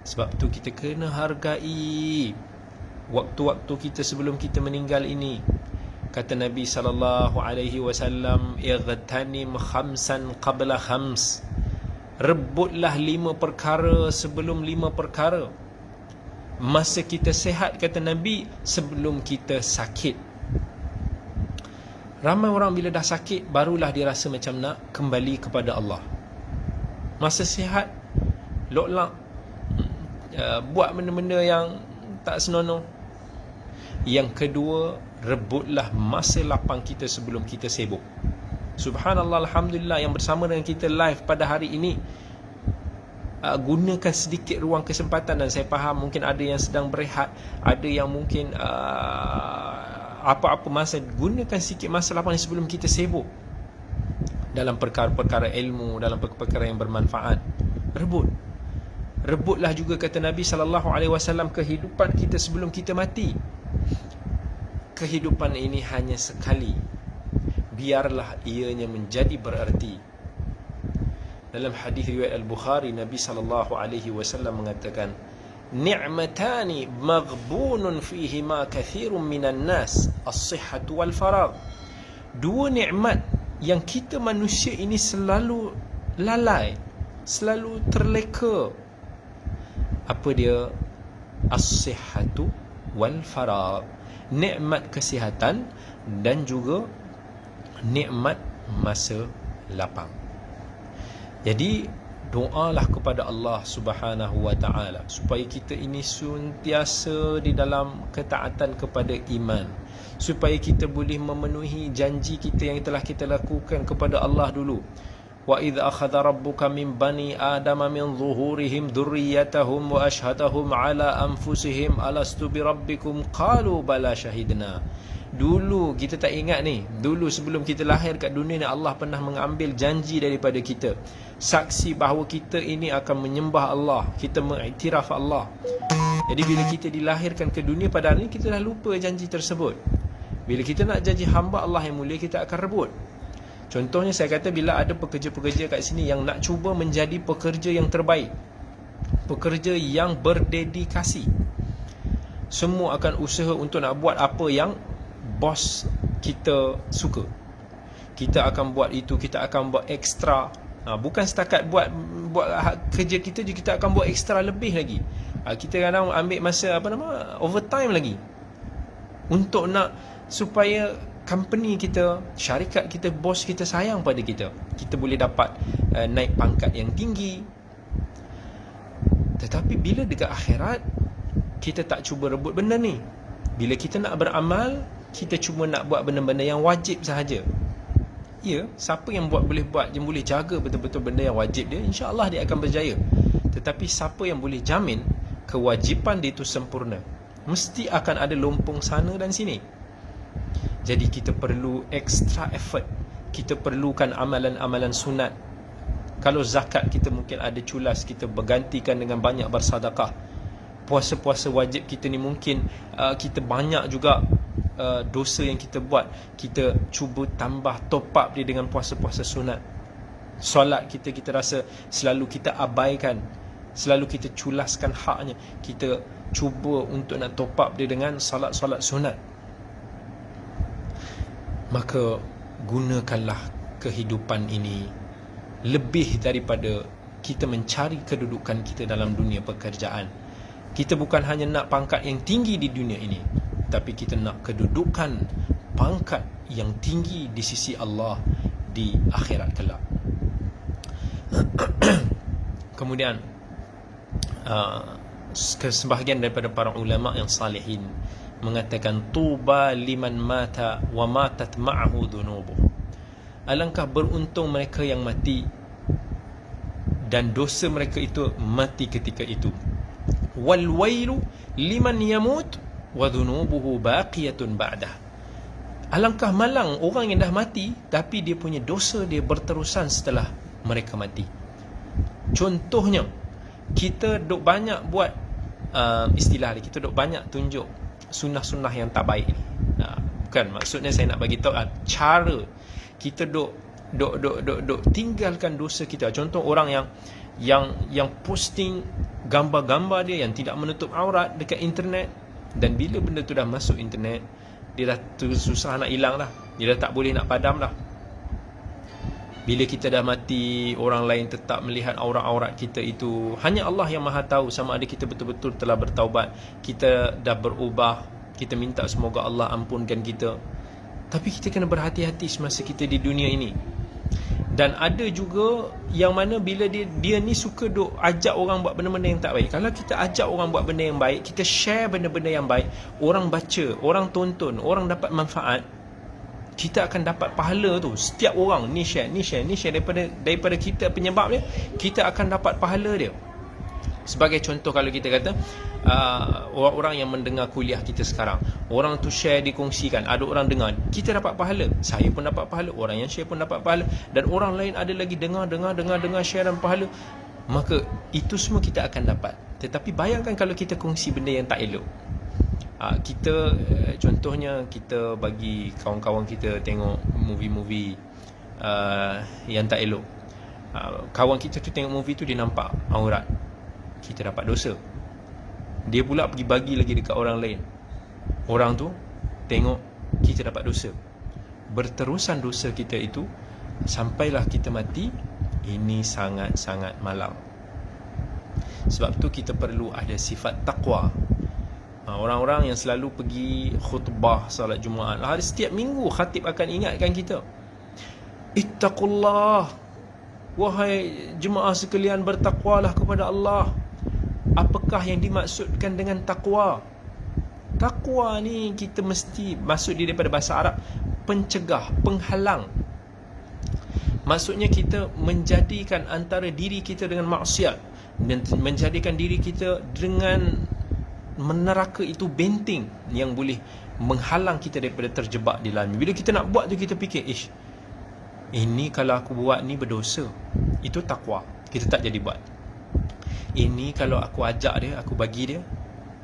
Sebab tu kita kena hargai waktu-waktu kita sebelum kita meninggal ini. Kata Nabi SAW, "Igtanim khamsan qabla khams." Rebutlah 5 perkara sebelum 5 perkara. Masa kita sehat, kata Nabi, sebelum kita sakit. Ramai orang bila dah sakit barulah dia rasa macam nak kembali kepada Allah. Masa sihat, lok-lak, buat benda-benda yang tak senonoh. Yang kedua, rebutlah masa lapang kita sebelum kita sibuk. Subhanallah, Alhamdulillah, yang bersama dengan kita live pada hari ini, gunakan sedikit ruang kesempatan. Dan saya faham mungkin ada yang sedang berehat, ada yang mungkin apa-apa masa, gunakan sikit masa lapang sebelum kita sibuk dalam perkara-perkara ilmu, dalam perkara yang bermanfaat. Rebutlah juga, kata Nabi SAW, kehidupan kita sebelum kita mati. Kehidupan ini hanya sekali, biarlah ianya menjadi bererti. Dalam hadis riwayat Al-Bukhari, Nabi SAW mengatakan, "Ni'matani maghbunun fihima kathirun minan nas, as-sihhatu wal faragh." Dua nikmat yang kita manusia ini selalu lalai, selalu terleka. Apa dia? As-sihhatu wal faragh. Nikmat kesihatan dan juga nikmat masa lapang. Jadi doalah kepada Allah Subhanahu wa ta'ala supaya kita ini sentiasa di dalam ketaatan kepada iman, supaya kita boleh memenuhi janji kita yang telah kita lakukan kepada Allah dulu. wa idh akhadha rabbuka min bani adama min zuhurihim dhurriyyatahum wa ashhadahum ala anfusihim alastu bi rabbikum qalu bala syahidna. Dulu kita tak ingat ni, dulu sebelum kita lahir kat dunia ni, Allah pernah mengambil janji daripada kita, saksi bahawa kita ini akan menyembah Allah, kita mengiktiraf Allah. Jadi bila kita dilahirkan ke dunia, pada hari ni kita dah lupa janji tersebut. Bila kita nak janji hamba Allah yang mulia, kita akan rebut. Contohnya saya kata, bila ada pekerja-pekerja kat sini yang nak cuba menjadi pekerja yang terbaik, pekerja yang berdedikasi, semua akan usaha untuk nak buat apa yang bos kita suka. Kita akan buat itu, kita akan buat ekstra. Bukan setakat buat kerja kita je, kita akan buat ekstra lebih lagi. Kita kadang ambil masa overtime lagi, untuk nak supaya company kita, syarikat kita, bos kita sayang pada kita. Kita boleh dapat naik pangkat yang tinggi. Tetapi bila dekat akhirat, kita tak cuba rebut benda ni. Bila kita nak beramal, kita cuma nak buat benda-benda yang wajib sahaja. Ya, siapa yang boleh buat, yang boleh jaga betul-betul benda yang wajib dia, insya-Allah dia akan berjaya. Tetapi siapa yang boleh jamin kewajipan dia itu sempurna, mesti akan ada lompong sana dan sini. Jadi kita perlu extra effort. Kita perlukan amalan-amalan sunat. Kalau zakat kita mungkin ada culas, kita bergantikan dengan banyak bersedekah. Puasa-puasa wajib kita ni mungkin kita banyak juga dosa yang kita buat, kita cuba tambah, top up dia dengan puasa-puasa sunat. Solat kita rasa selalu kita abaikan, selalu kita culaskan haknya. Kita cuba untuk nak top up dia dengan solat-solat sunat. Maka gunakanlah kehidupan ini lebih daripada kita mencari kedudukan kita dalam dunia pekerjaan. Kita bukan hanya nak pangkat yang tinggi di dunia ini, tapi kita nak kedudukan, pangkat yang tinggi di sisi Allah di akhirat kelak. Kemudian sebahagian daripada para ulama yang salihin mengatakan, tuba liman mata wa matat ma'ahu dhunubuh. Alangkah beruntung mereka yang mati dan dosa mereka itu mati ketika itu. Wal wailu liman yamut wa dhunubuhu baqiyatun ba'dah. Alangkah malang orang yang dah mati tapi dia punya dosa dia berterusan setelah mereka mati. Contohnya, kita duk banyak buat istilah ni, kita duk banyak tunjuk sunnah-sunnah yang tak baik ni. Bukan maksudnya saya nak bagi tahu cara kita duk tinggalkan dosa kita. Contoh orang yang posting gambar-gambar dia yang tidak menutup aurat dekat internet, dan bila benda tu dah masuk internet, dia dah susah nak hilang dah. Dia dah tak boleh nak padam dah. Bila kita dah mati, orang lain tetap melihat aurat-aurat kita itu. Hanya Allah yang maha tahu sama ada kita betul-betul telah bertaubat, kita dah berubah. Kita minta semoga Allah ampunkan kita. Tapi kita kena berhati-hati semasa kita di dunia ini. Dan ada juga yang mana bila dia ni suka duk ajak orang buat benda-benda yang tak baik. Kalau kita ajak orang buat benda yang baik, kita share benda-benda yang baik, orang baca, orang tonton, orang dapat manfaat, kita akan dapat pahala tu. Setiap orang ni share daripada kita penyebab dia, kita akan dapat pahala dia. Sebagai contoh, kalau kita kata orang-orang yang mendengar kuliah kita sekarang, orang tu share, dikongsikan, ada orang dengar, kita dapat pahala. Saya pun dapat pahala, orang yang share pun dapat pahala, dan orang lain ada lagi dengar, share dan pahala. Maka itu semua kita akan dapat. Tetapi bayangkan kalau kita kongsi benda yang tak elok. Kita contohnya, kita bagi kawan-kawan kita tengok movie-movie yang tak elok. Kawan kita tu tengok movie tu, dia nampak aurat, kita dapat dosa. Dia pula pergi bagi lagi dekat orang lain, orang tu tengok, kita dapat dosa. Berterusan dosa kita itu sampailah kita mati. Ini sangat-sangat malang. Sebab tu kita perlu ada sifat taqwa. Orang-orang yang selalu pergi khutbah salat Jumaat, hari setiap minggu khatib akan ingatkan kita, ittaqullah, wahai jemaah sekalian, bertakwalah kepada Allah. Apakah yang dimaksudkan dengan takwa? Takwa ni kita mesti maksud dia daripada bahasa Arab, pencegah, penghalang. Maksudnya kita menjadikan antara diri kita dengan maksiat dan menjadikan diri kita dengan meneraka itu benteng yang boleh menghalang kita daripada terjebak di dalamnya. Bila kita nak buat tu, kita fikir, ini kalau aku buat ni berdosa. Itu takwa. Kita tak jadi buat. Ini kalau aku ajak dia, aku bagi dia,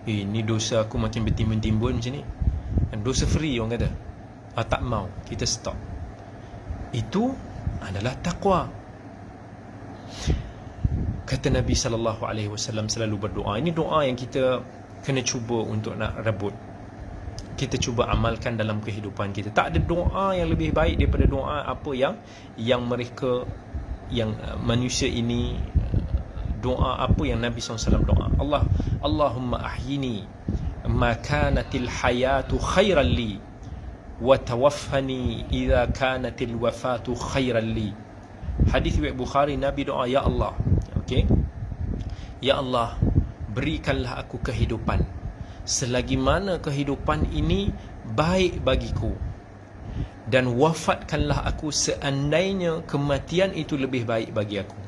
ini dosa aku makin bertimbun-timbun macam ni. Dan dosa free orang kata. Tak mau, kita stop. Itu adalah takwa. Kata Nabi SAW selalu berdoa. Ini doa yang kita kena cuba untuk nak rebut. Kita cuba amalkan dalam kehidupan kita. Tak ada doa yang lebih baik daripada doa apa yang mereka, yang manusia ini, doa apa yang Nabi SAW doa. Allahumma ahyini ma kanatil hayatu khairan li wa tawaffani idza kanatil wafatu khairan li. Hadis riwayat Bukhari, Nabi doa, ya Allah, ya Allah, berikanlah aku kehidupan selagi mana kehidupan ini baik bagiku, dan wafatkanlah aku seandainya kematian itu lebih baik bagi aku.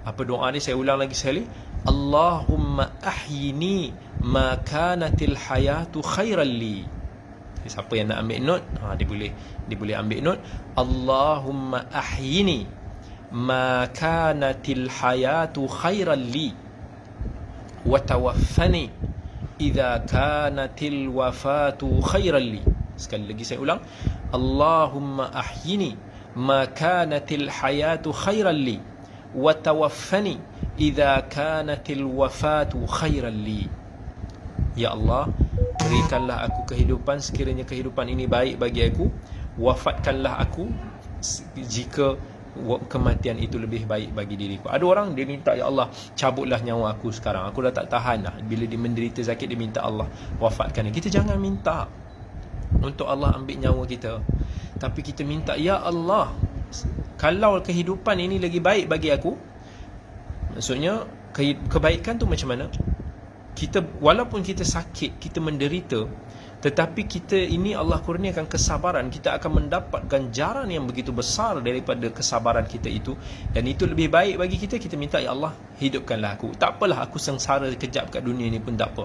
Apa doa ni? Saya ulang lagi sekali. Allahumma ahyini ma kanatil hayatu khairan li. Siapa yang nak ambil note, dia boleh ambil note. Allahumma ahyini ma kanatil hayatu khairan li wa tawaffani idza kanatil wafatu khairan li. Sekali lagi saya ulang. Allahumma ahyini ma kanatil hayatu khairan li wa tawaffani idza kanatil wafatu khairan li. Ya Allah, berikanlah aku kehidupan sekiranya kehidupan ini baik bagi aku, wafatkanlah aku jika kematian itu lebih baik bagi diriku. Ada orang dia minta, ya Allah, cabutlah nyawa aku sekarang, aku dah tak tahan dah. Bila dia menderita sakit, dia minta Allah wafatkan. Kita jangan minta untuk Allah ambil nyawa kita, tapi kita minta, ya Allah, kalau kehidupan ini lagi baik bagi aku. Maksudnya kebaikan tu macam mana? Kita walaupun kita sakit, kita menderita, tetapi kita ini Allah kurniakan kesabaran, kita akan mendapat ganjaran yang begitu besar daripada kesabaran kita itu, dan itu lebih baik bagi kita. Kita minta, ya Allah, hidupkanlah aku. Tak apalah aku sengsara sekejap kat dunia ni pun tak apa,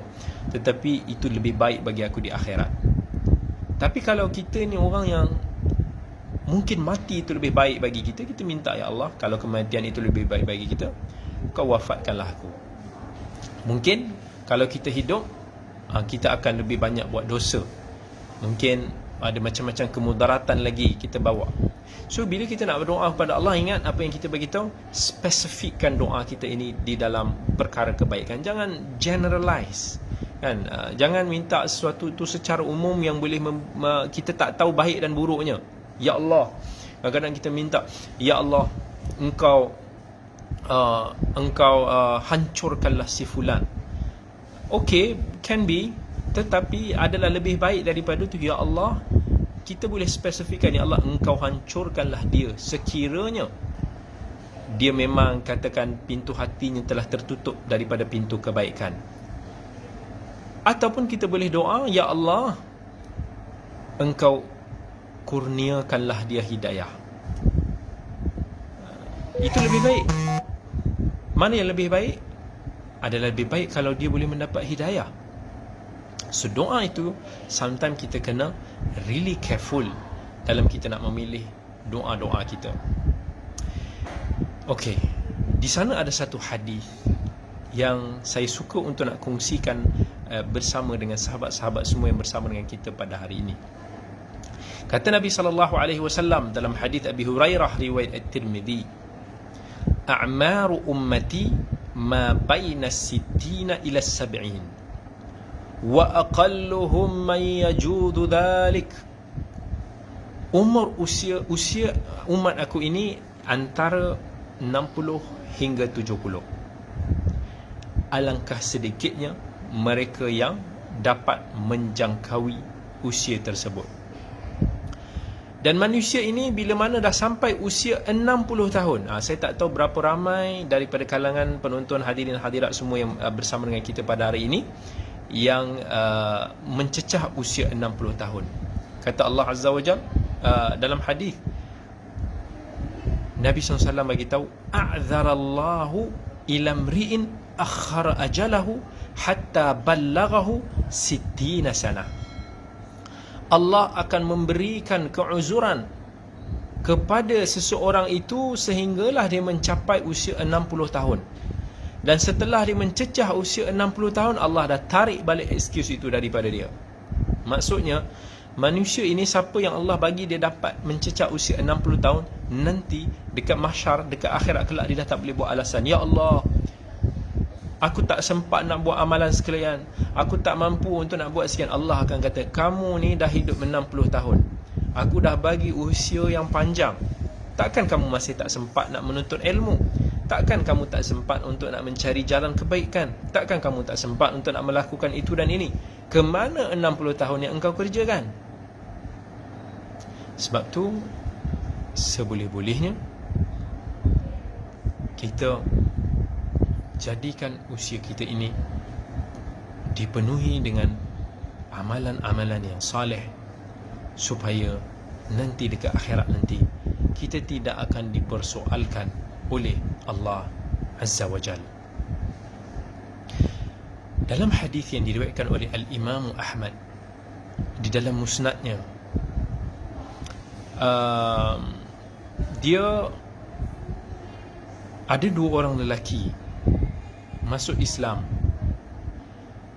tetapi itu lebih baik bagi aku di akhirat. Tapi kalau kita ni orang yang mungkin mati itu lebih baik bagi kita, kita minta, ya Allah, kalau kematian itu lebih baik bagi kita, kau wafatkanlah aku. Mungkin kalau kita hidup, kita akan lebih banyak buat dosa. Mungkin ada macam-macam kemudaratan lagi kita bawa. So bila kita nak berdoa kepada Allah, ingat apa yang kita beritahu, spesifikkan doa kita ini di dalam perkara kebaikan. Jangan generalize, kan? Jangan minta sesuatu itu secara umum yang boleh kita tak tahu baik dan buruknya. Ya Allah, kadang-kadang kita minta, ya Allah, engkau hancurkanlah si fulan. Okay, can be, tetapi adalah lebih baik daripada itu, ya Allah, kita boleh spesifikkan, ya Allah, engkau hancurkanlah dia sekiranya dia memang katakan pintu hatinya telah tertutup daripada pintu kebaikan. Ataupun kita boleh doa, ya Allah, engkau kurniakanlah dia hidayah. Itu lebih baik. Mana yang lebih baik? Adalah lebih baik kalau dia boleh mendapat hidayah. So doa itu, sometimes kita kena really careful dalam kita nak memilih doa-doa kita. Okay, di sana ada satu hadis yang saya suka untuk nak kongsikan bersama dengan sahabat-sahabat semua yang bersama dengan kita pada hari ini. Kata Nabi SAW dalam hadis Abi Hurairah riwayat At-Tirmidzi, a'maru ummati ma baina sittina ila sab'in wa aqalluhum man yajudu dhalik. Umur usia umat aku ini antara 60 hingga 70. Alangkah sedikitnya mereka yang dapat menjangkaui usia tersebut. Dan manusia ini bila mana dah sampai usia 60 tahun, saya tak tahu berapa ramai daripada kalangan penonton, hadirin hadirat semua yang bersama dengan kita pada hari ini yang mencecah usia 60 tahun. Kata Allah Azza wa Jalla dalam hadis, Nabi SAW bagi tahu, a'dzarallahu ila mri'in akhara ajalahu hatta ballaghahu 60 sana. Allah akan memberikan keuzuran kepada seseorang itu sehinggalah dia mencapai usia 60 tahun. Dan setelah dia mencecah usia 60 tahun, Allah dah tarik balik excuse itu daripada dia. Maksudnya, manusia ini siapa yang Allah bagi dia dapat mencecah usia 60 tahun, nanti dekat mahsyar, dekat akhirat kelak, dia dah tak boleh buat alasan, ya Allah, aku tak sempat nak buat amalan sekalian, aku tak mampu untuk nak buat sekian. Allah akan kata, kamu ni dah hidup 60 tahun, aku dah bagi usia yang panjang, takkan kamu masih tak sempat nak menuntut ilmu? Takkan kamu tak sempat untuk nak mencari jalan kebaikan? Takkan kamu tak sempat untuk nak melakukan itu dan ini? Kemana 60 tahun yang engkau kerjakan? Sebab tu, seboleh-bolehnya kita jadikan usia kita ini dipenuhi dengan amalan-amalan yang saleh, supaya nanti dekat akhirat nanti kita tidak akan dipersoalkan oleh Allah Azza wa Jal. Dalam hadis yang diriwayatkan oleh Al-Imam Ahmad di dalam musnadnya, dia ada dua orang lelaki masuk Islam,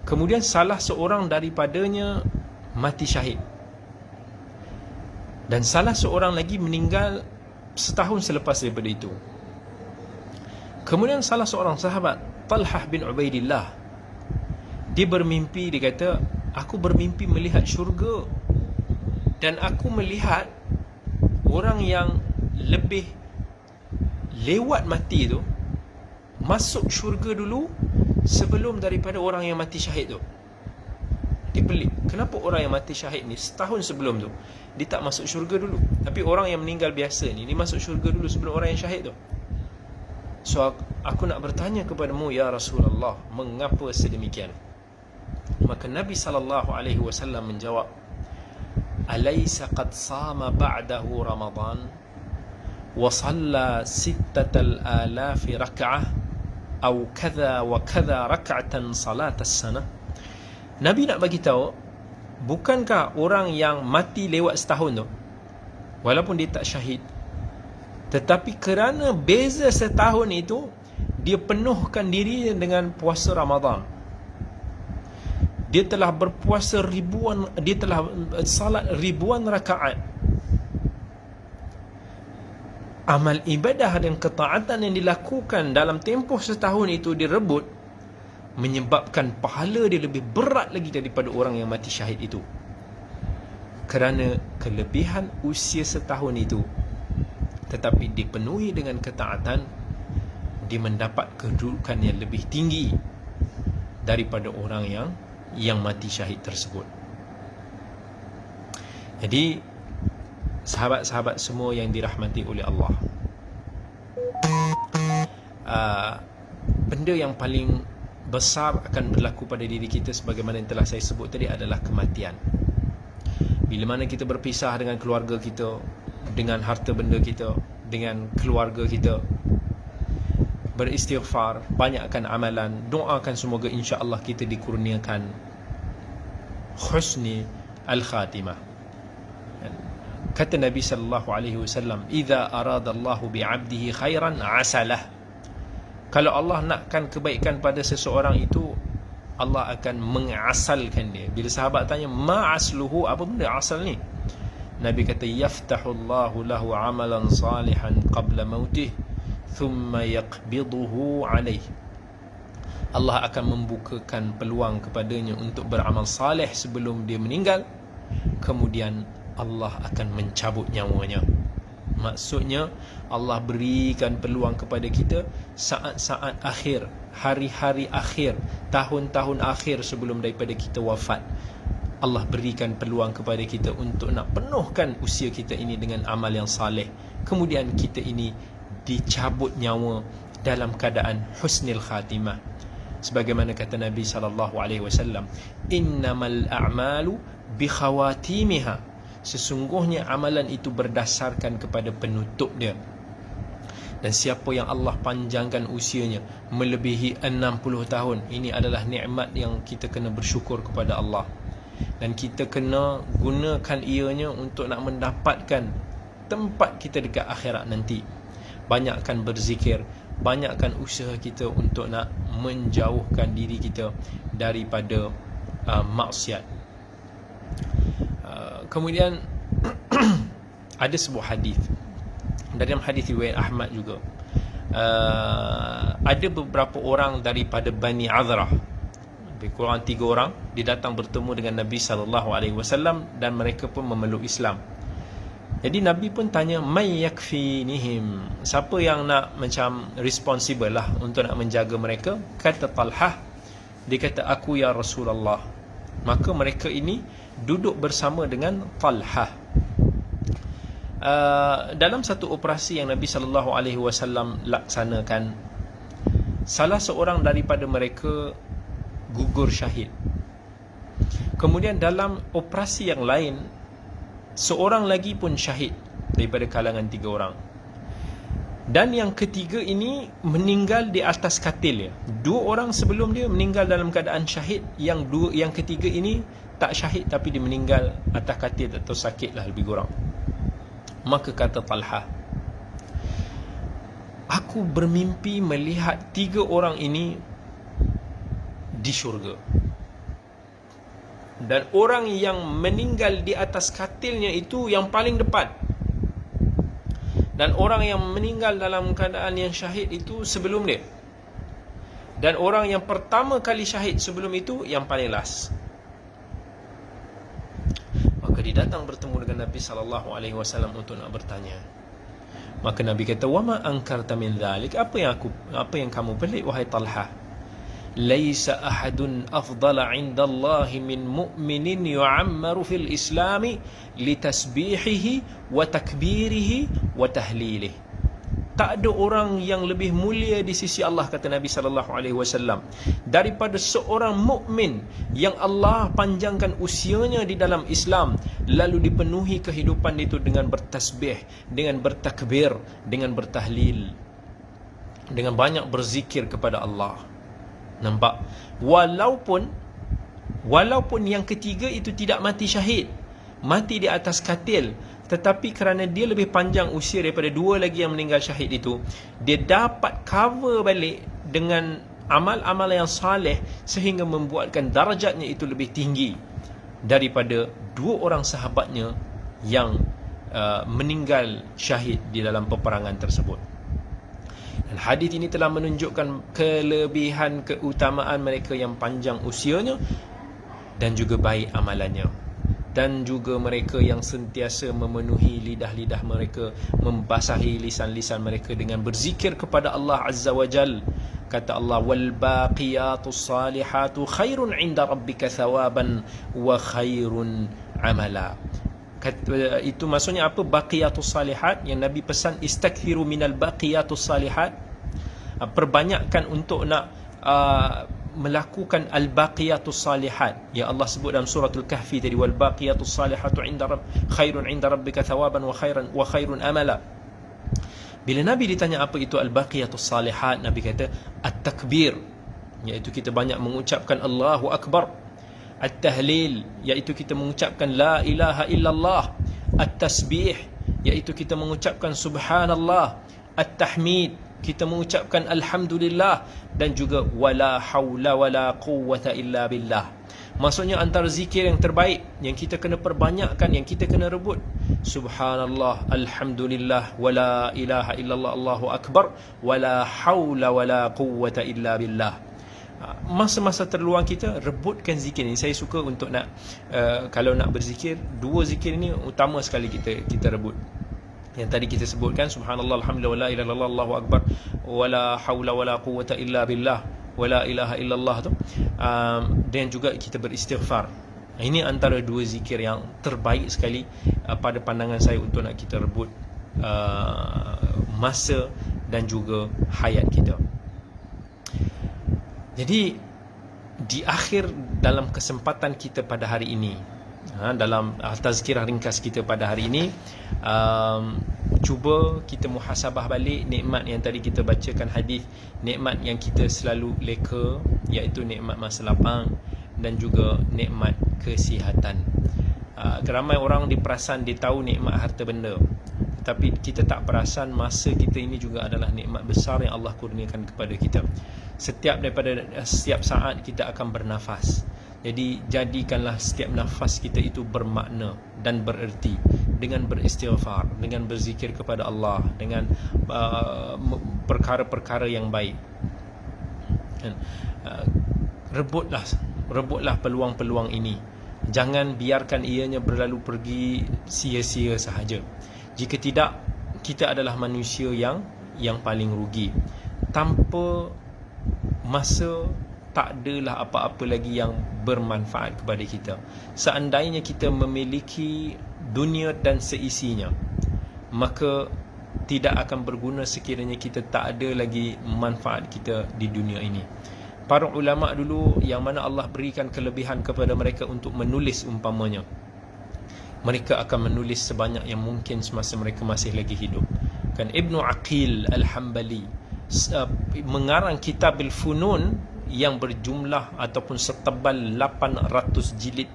kemudian salah seorang daripadanya mati syahid, dan salah seorang lagi meninggal setahun selepas daripada itu. Kemudian salah seorang sahabat, Talhah bin Ubaidillah, dia bermimpi, dia kata, aku bermimpi melihat syurga, dan aku melihat orang yang lebih lewat mati tu masuk syurga dulu sebelum daripada orang yang mati syahid tu. Dia pelik, kenapa orang yang mati syahid ni setahun sebelum tu dia tak masuk syurga dulu, tapi orang yang meninggal biasa ni dia masuk syurga dulu sebelum orang yang syahid tu. So aku nak bertanya kepadamu, ya Rasulullah, mengapa sedemikian? Maka Nabi SAW menjawab, alaysa qad sama ba'dahu Ramadan wa salla 6,000 rak'ah atau kadha wa kadha rak'atan salat as-sanah. Nabi nak bagi tahu, bukankah orang yang mati lewat setahun tu, walaupun dia tak syahid, tetapi kerana beza setahun itu, dia penuhkan diri dengan puasa Ramadan. Dia telah berpuasa ribuan, dia telah salat ribuan rakaat. Amal ibadah dan ketaatan yang dilakukan dalam tempoh setahun itu direbut, menyebabkan pahala dia lebih berat lagi daripada orang yang mati syahid itu. Kerana kelebihan usia setahun itu, tetapi dipenuhi dengan ketaatan, dia mendapat kedudukan yang lebih tinggi daripada orang yang mati syahid tersebut. Jadi sahabat-sahabat semua yang dirahmati oleh Allah, benda yang paling besar akan berlaku pada diri kita, sebagaimana yang telah saya sebut tadi, adalah kematian. Bila mana kita berpisah dengan keluarga kita, dengan harta benda kita, dengan keluarga kita, beristighfar, banyakkan amalan, doakan semoga insya-Allah kita dikurniakan husni al-khatimah. Kata Nabi sallallahu alaihi wasallam, "Idza aradallahu bi'abdihi khairan 'asalah." Kalau Allah nakkan kebaikan pada seseorang itu, Allah akan mengasalkan dia. Bila sahabat tanya, "Ma asluhu?" Apa benda asal ni? Nabi kata, "Yaftahullahu lahu 'amalan salihan qabla mautih, thumma yaqbiduhu 'alayh." Allah akan membukakan peluang kepadanya untuk beramal saleh sebelum dia meninggal, kemudian Allah akan mencabut nyawanya. Maksudnya, Allah berikan peluang kepada kita saat-saat akhir, hari-hari akhir, tahun-tahun akhir sebelum daripada kita wafat. Allah berikan peluang kepada kita untuk nak penuhkan usia kita ini dengan amal yang saleh. Kemudian kita ini dicabut nyawa dalam keadaan husnil khatimah. Sebagaimana kata Nabi SAW, "Innamal a'malu bi khawatimiha." Sesungguhnya amalan itu berdasarkan kepada penutup dia. Dan siapa yang Allah panjangkan usianya melebihi 60 tahun, ini adalah nikmat yang kita kena bersyukur kepada Allah. Dan kita kena gunakan ianya untuk nak mendapatkan tempat kita dekat akhirat nanti. Banyakkan berzikir, banyakkan usaha kita untuk nak menjauhkan diri kita daripada maksiat. Kemudian ada sebuah hadis, dalam hadis riwayat Ahmad juga, ada beberapa orang daripada Bani Azrah, lebih kurang 3 orang, dia datang bertemu dengan Nabi SAW dan mereka pun memeluk Islam. Jadi Nabi pun tanya, may yakfinihim, siapa yang nak macam responsible lah untuk nak menjaga mereka? Kata Talhah, dia kata, aku ya Rasulullah. Maka mereka ini duduk bersama dengan Talhah. Dalam satu operasi yang Nabi SAW laksanakan, salah seorang daripada mereka gugur syahid. Kemudian dalam operasi yang lain, seorang lagi pun syahid daripada kalangan 3 orang. Dan yang ketiga ini meninggal di atas katil ya. 2 orang sebelum dia meninggal dalam keadaan syahid, yang ketiga ini tak syahid tapi dia meninggal atas katil atau sakit lah lebih kurang. Maka kata Talhah, aku bermimpi melihat 3 orang ini di syurga. Dan orang yang meninggal di atas katilnya itu yang paling depan. Dan orang yang meninggal dalam keadaan yang syahid itu sebelum dia. Dan orang yang pertama kali syahid sebelum itu yang paling last. Maka dia datang bertemu dengan Nabi SAW untuk nak bertanya. Maka Nabi kata, wama angkarta min dhalik, apa yang kamu pelik wahai Talhah? Laisa ahadun afdala 'inda Allah min mu'minin yu'ammaru fil islami litasbihihi wa takbirihi wa tahlilihi. Tak ada orang yang lebih mulia di sisi Allah, kata Nabi SAW, daripada seorang mukmin yang Allah panjangkan usianya di dalam Islam, lalu dipenuhi kehidupan itu dengan bertasbih, dengan bertakbir, dengan bertahlil, dengan banyak berzikir kepada Allah. Nampak? Walaupun yang ketiga itu tidak mati syahid, mati di atas katil, tetapi kerana dia lebih panjang usia daripada 2 lagi yang meninggal syahid itu, dia dapat cover balik dengan amal-amal yang saleh, sehingga membuatkan darjatnya itu lebih tinggi daripada 2 orang sahabatnya yang meninggal syahid di dalam peperangan tersebut. Dan hadis ini telah menunjukkan kelebihan keutamaan mereka yang panjang usianya dan juga baik amalannya. Dan juga mereka yang sentiasa memenuhi lidah-lidah mereka, membasahi lisan-lisan mereka dengan berzikir kepada Allah Azza wa Jal. Kata Allah, wal baqiyatus salihatu khairun 'inda rabbika thawaban wa khairun amala. Itu maksudnya apa? Baqiyatus salihat, yang Nabi pesan, istakthiru minal baqiyatus salihat, perbanyakkan untuk nak melakukan al-baqiyatus salihat. Ya Allah sebut dalam suratul Kahfi tadi, wal baqiyatus salihatu khairun 'inda rabbika thawaban wa khairun amala. Bila Nabi ditanya apa itu al-baqiyatus salihat, Nabi kata at-takbir, iaitu kita banyak mengucapkan Allahu Akbar. At-tahlil, iaitu kita mengucapkan la ilaha illallah. At-tasbih, iaitu kita mengucapkan subhanallah. At-tahmid, kita mengucapkan alhamdulillah. Dan juga wala haula wala quwwata illa billah. Maksudnya antara zikir yang terbaik yang kita kena perbanyakkan, yang kita kena rebut, subhanallah, alhamdulillah, wala ilaha illallah, Allahu akbar, wala haula wala quwwata illa billah. Masa-masa terluang kita rebutkan zikir ini. Saya suka untuk nak kalau nak berzikir, 2 zikir ini utama sekali kita rebut. Yang tadi kita sebutkan, subhanallah, alhamdulillah, wala ilaha illallah, Allahu akbar, wala haula wala quwwata illa billah, wala ilaha illallah tu. Dan juga kita beristighfar. Ini antara 2 zikir yang terbaik sekali pada pandangan saya untuk nak kita rebut masa dan juga hayat kita. Jadi di akhir dalam kesempatan kita pada hari ini, dalam tazkirah ringkas kita pada hari ini, cuba kita muhasabah balik nikmat yang tadi kita bacakan hadis, nikmat yang kita selalu leka, iaitu nikmat masa lapang dan juga nikmat kesihatan. Ramai orang diperasan dia tahu nikmat harta benda, tetapi kita tak perasan masa kita ini juga adalah nikmat besar yang Allah kurniakan kepada kita. Setiap saat kita akan bernafas. Jadi jadikanlah setiap nafas kita itu bermakna dan bererti, dengan beristighfar, dengan berzikir kepada Allah, dengan perkara-perkara yang baik. Rebutlah peluang-peluang ini. Jangan biarkan ianya berlalu pergi sia-sia sahaja. Jika tidak, kita adalah manusia yang paling rugi. Tanpa masa, tak adalah apa-apa lagi yang bermanfaat kepada kita. Seandainya kita memiliki dunia dan seisinya, maka tidak akan berguna sekiranya kita tak ada lagi manfaat kita di dunia ini. Para ulama dulu yang mana Allah berikan kelebihan kepada mereka untuk menulis, umpamanya, mereka akan menulis sebanyak yang mungkin semasa mereka masih lagi hidup. Kan Ibnu Aqil Al-Hambali mengarang kitab Al-Funun yang berjumlah ataupun setebal 800 jilid,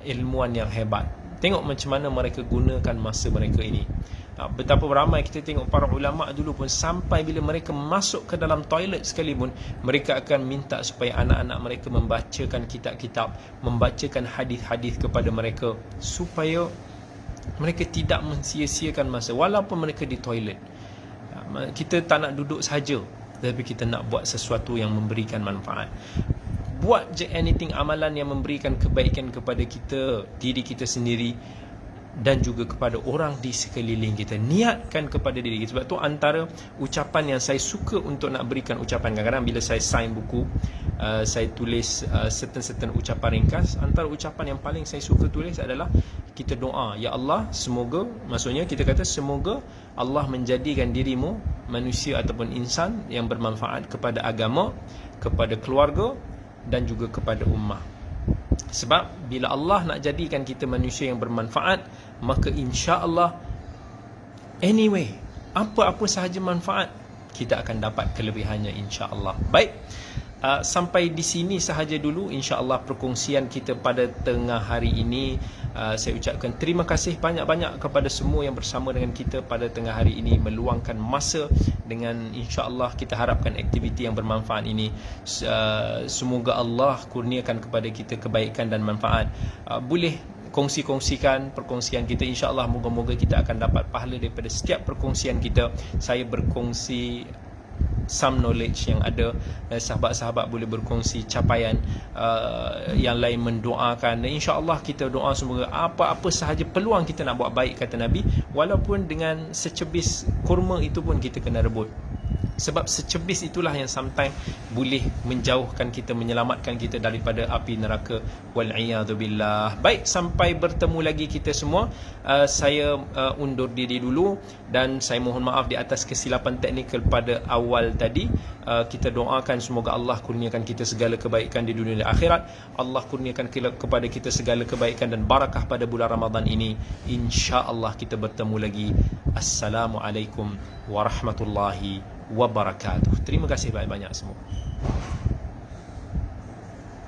ilmuwan yang hebat. Tengok macam mana mereka gunakan masa mereka ini. Betapa ramai kita tengok para ulama dulu pun, sampai bila mereka masuk ke dalam toilet sekalipun, mereka akan minta supaya anak-anak mereka membacakan kitab-kitab, membacakan hadis-hadis kepada mereka, supaya mereka tidak mensia-siakan masa walaupun mereka di toilet. Kita tak nak duduk saja, tapi kita nak buat sesuatu yang memberikan manfaat. Buat je anything, amalan yang memberikan kebaikan kepada kita, diri kita sendiri, dan juga kepada orang di sekeliling kita. Niatkan kepada diri kita. Sebab tu antara ucapan yang saya suka untuk nak berikan ucapan, kadang-kadang bila saya sign buku, saya tulis certain ucapan ringkas. Antara ucapan yang paling saya suka tulis adalah kita doa, ya Allah, semoga, maksudnya kita kata semoga Allah menjadikan dirimu manusia ataupun insan yang bermanfaat kepada agama, kepada keluarga dan juga kepada ummah. Sebab bila Allah nak jadikan kita manusia yang bermanfaat, maka insya-Allah anyway, apa-apa sahaja manfaat, kita akan dapat kelebihannya insya-Allah. Baik, sampai di sini sahaja dulu insya-Allah perkongsian kita pada tengah hari ini. Saya ucapkan terima kasih banyak-banyak kepada semua yang bersama dengan kita pada tengah hari ini, meluangkan masa dengan insya-Allah kita harapkan aktiviti yang bermanfaat ini. Semoga Allah kurniakan kepada kita kebaikan dan manfaat. Boleh kongsi-kongsikan perkongsian kita, insya-Allah moga-moga kita akan dapat pahala daripada setiap perkongsian kita. Saya berkongsi some knowledge yang ada, sahabat-sahabat boleh berkongsi capaian, yang lain mendoakan, dan insya-Allah kita doa semoga apa-apa sahaja peluang kita nak buat baik, kata Nabi, walaupun dengan secebis kurma itu pun kita kena rebut. Sebab secebis itulah yang sometimes boleh menjauhkan kita, menyelamatkan kita daripada api neraka. Wal'iyadzubillah. Baik, sampai bertemu lagi kita semua. Saya undur diri dulu dan saya mohon maaf di atas kesilapan teknikal pada awal tadi. Kita doakan semoga Allah kurniakan kita segala kebaikan di dunia dan akhirat. Allah kurniakan kepada kita segala kebaikan dan barakah pada bulan Ramadan ini. InsyaAllah kita bertemu lagi. Assalamualaikum warahmatullahi wabarakatuh. Terima kasih banyak-banyak semua.